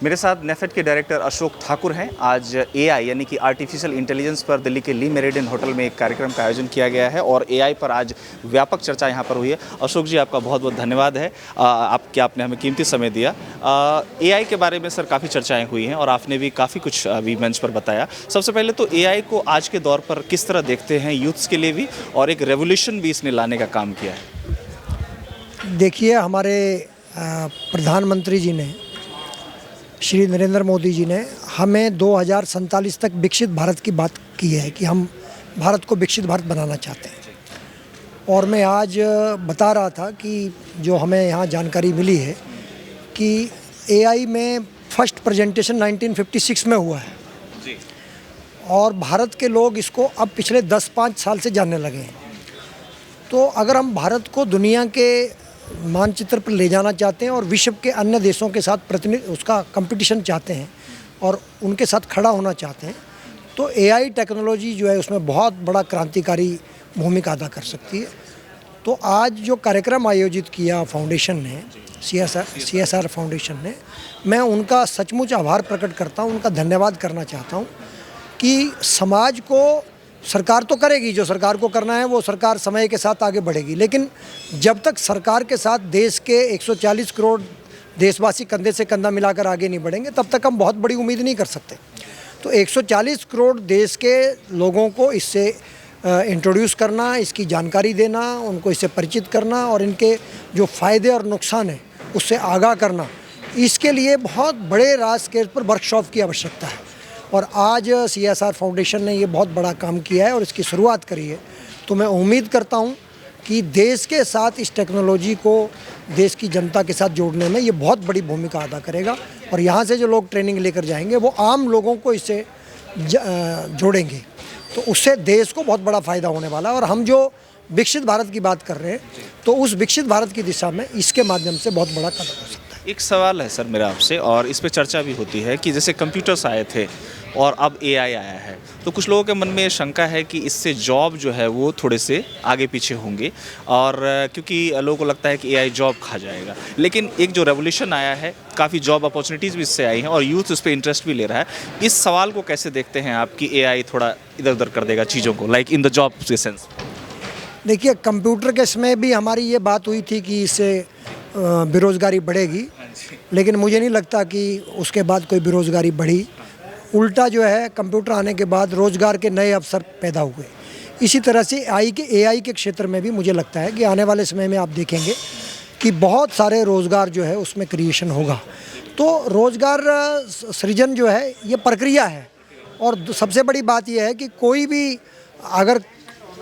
मेरे साथ नेफेड के डायरेक्टर अशोक ठाकुर हैं। आज एआई यानी कि आर्टिफिशियल इंटेलिजेंस पर दिल्ली के ली मेरिडियन होटल में एक कार्यक्रम का आयोजन किया गया है और एआई पर आज व्यापक चर्चा यहाँ पर हुई है। अशोक जी, आपका बहुत बहुत धन्यवाद है आपने हमें कीमती समय दिया। एआई के बारे में सर काफ़ी चर्चाएँ हुई हैं और आपने भी काफ़ी कुछ अभी मंच पर बताया। सबसे पहले तो एआई को आज के दौर पर किस तरह देखते हैं यूथ्स के लिए भी, और एक रेवोल्यूशन भी इसने लाने का काम किया है। देखिए, हमारे प्रधानमंत्री जी ने, श्री नरेंद्र मोदी जी ने हमें 2047 तक विकसित भारत की बात की है कि हम भारत को विकसित भारत बनाना चाहते हैं। और मैं आज बता रहा था कि जो हमें यहाँ जानकारी मिली है कि एआई में फर्स्ट प्रेजेंटेशन 1956 में हुआ है जी। और भारत के लोग इसको अब पिछले 10-5 साल से जानने लगे हैं। तो अगर हम भारत को दुनिया के मानचित्र पर ले जाना चाहते हैं और विश्व के अन्य देशों के साथ उसका कंपटीशन चाहते हैं और उनके साथ खड़ा होना चाहते हैं, तो एआई टेक्नोलॉजी जो है उसमें बहुत बड़ा क्रांतिकारी भूमिका अदा कर सकती है। तो आज जो कार्यक्रम आयोजित किया फाउंडेशन ने, सीएसआर फाउंडेशन ने, मैं उनका सचमुच आभार प्रकट करता हूँ, उनका धन्यवाद करना चाहता हूँ कि समाज को, सरकार तो करेगी जो सरकार को करना है, वो सरकार समय के साथ आगे बढ़ेगी, लेकिन जब तक सरकार के साथ देश के 140 करोड़ देशवासी कंधे से कंधा मिलाकर आगे नहीं बढ़ेंगे, तब तक हम बहुत बड़ी उम्मीद नहीं कर सकते। तो 140 करोड़ देश के लोगों को इससे इंट्रोड्यूस करना, इसकी जानकारी देना, उनको इससे परिचित करना और इनके जो फ़ायदे और नुकसान हैं उससे आगाह करना, इसके लिए बहुत बड़े राज स्केल पर वर्कशॉप की आवश्यकता है। और आज सीएसआर फाउंडेशन ने ये बहुत बड़ा काम किया है और इसकी शुरुआत करी है। तो मैं उम्मीद करता हूँ कि देश के साथ इस टेक्नोलॉजी को देश की जनता के साथ जोड़ने में ये बहुत बड़ी भूमिका अदा करेगा और यहाँ से जो लोग ट्रेनिंग लेकर जाएंगे वो आम लोगों को इससे जोड़ेंगे, तो उससे देश को बहुत बड़ा फ़ायदा होने वाला है। और हम जो विकसित भारत की बात कर रहे हैं, तो उस विकसित भारत की दिशा में इसके माध्यम से बहुत बड़ा कदम हो सकता है। एक सवाल है सर मेरा आपसे, और इस पर चर्चा भी होती है कि जैसे कंप्यूटर्स आए थे और अब एआई आया है, तो कुछ लोगों के मन में ये शंका है कि इससे जॉब जो है वो थोड़े से आगे पीछे होंगे, और क्योंकि लोगों को लगता है कि एआई जॉब खा जाएगा। लेकिन एक जो रेवोल्यूशन आया है, काफ़ी जॉब अपॉर्चुनिटीज़ भी इससे आई हैं और यूथ उस पर इंटरेस्ट भी ले रहा है। इस सवाल को कैसे देखते हैं आप कि एआई थोड़ा इधर उधर कर देगा चीज़ों को, लाइक इन द जॉब के सेंस? देखिए, कंप्यूटर के समय भी हमारी ये बात हुई थी कि इससे बेरोज़गारी बढ़ेगी, लेकिन मुझे नहीं लगता कि उसके बाद कोई बेरोज़गारी बढ़ी। उल्टा जो है, कंप्यूटर आने के बाद रोज़गार के नए अवसर पैदा हुए। इसी तरह से एआई के क्षेत्र में भी मुझे लगता है कि आने वाले समय में आप देखेंगे कि बहुत सारे रोज़गार जो है उसमें क्रिएशन होगा। तो रोज़गार सृजन जो है ये प्रक्रिया है, और सबसे बड़ी बात यह है कि अगर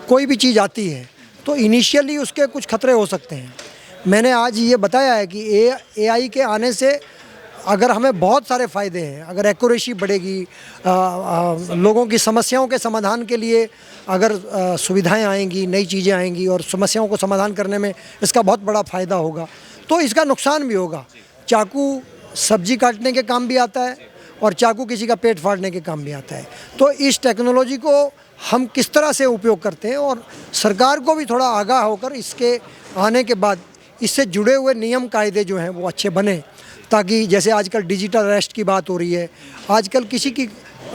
कोई भी चीज़ आती है तो इनिशियली उसके कुछ खतरे हो सकते हैं। मैंने आज ये बताया है कि एआई के आने से अगर हमें बहुत सारे फ़ायदे हैं, अगर एक्यूरेसी बढ़ेगी, लोगों की समस्याओं के समाधान के लिए अगर सुविधाएं आएंगी, नई चीज़ें आएंगी और समस्याओं को समाधान करने में इसका बहुत बड़ा फ़ायदा होगा, तो इसका नुकसान भी होगा। चाकू सब्जी काटने के काम भी आता है और चाकू किसी का पेट फाड़ने के काम भी आता है। तो इस टेक्नोलॉजी को हम किस तरह से उपयोग करते हैं, और सरकार को भी थोड़ा आगाह होकर इसके आने के बाद इससे जुड़े हुए नियम कायदे जो हैं वो अच्छे बने, ताकि जैसे आजकल डिजिटल अरेस्ट की बात हो रही है, आजकल किसी की,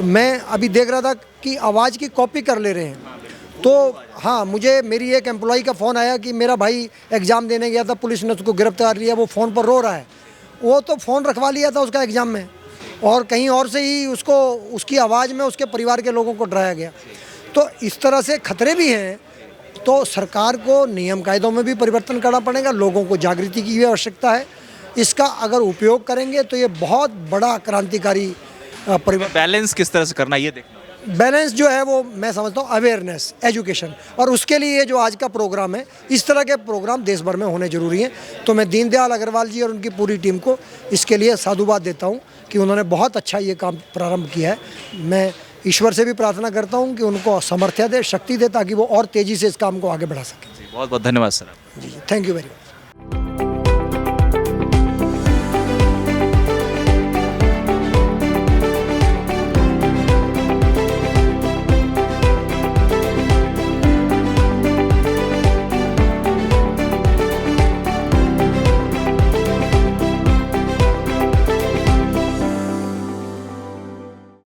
मैं अभी देख रहा था कि आवाज़ की कॉपी कर ले रहे हैं। तो हाँ, मेरी एक एम्प्लॉई का फ़ोन आया कि मेरा भाई एग्ज़ाम देने गया था, पुलिस ने उसको गिरफ्तार लिया, वो फ़ोन पर रो रहा है। वो तो फ़ोन रखवा लिया था उसका एग्ज़ाम में, और कहीं और से ही उसकी आवाज़ में उसके परिवार के लोगों को डराया गया। तो इस तरह से खतरे भी हैं। तो सरकार को नियम कायदों में भी परिवर्तन करना पड़ेगा, लोगों को जागृति की भी आवश्यकता है। इसका अगर उपयोग करेंगे तो ये बहुत बड़ा क्रांतिकारी परिवर्तन। बैलेंस किस तरह से करना, ये देखना। बैलेंस जो है वो मैं समझता हूँ अवेयरनेस, एजुकेशन, और उसके लिए जो आज का प्रोग्राम है, इस तरह के प्रोग्राम देश भर में होने जरूरी हैं। तो मैं दीनदयाल अग्रवाल जी और उनकी पूरी टीम को इसके लिए साधुवाद देता हूँ कि उन्होंने बहुत अच्छा ये काम प्रारंभ किया है। मैं ईश्वर से भी प्रार्थना करता हूँ कि उनको सामर्थ्य दे, शक्ति दे, ताकि वो और तेज़ी से इस काम को आगे बढ़ा सकें। बहुत बहुत धन्यवाद सर। जी, थैंक यू वेरी मच।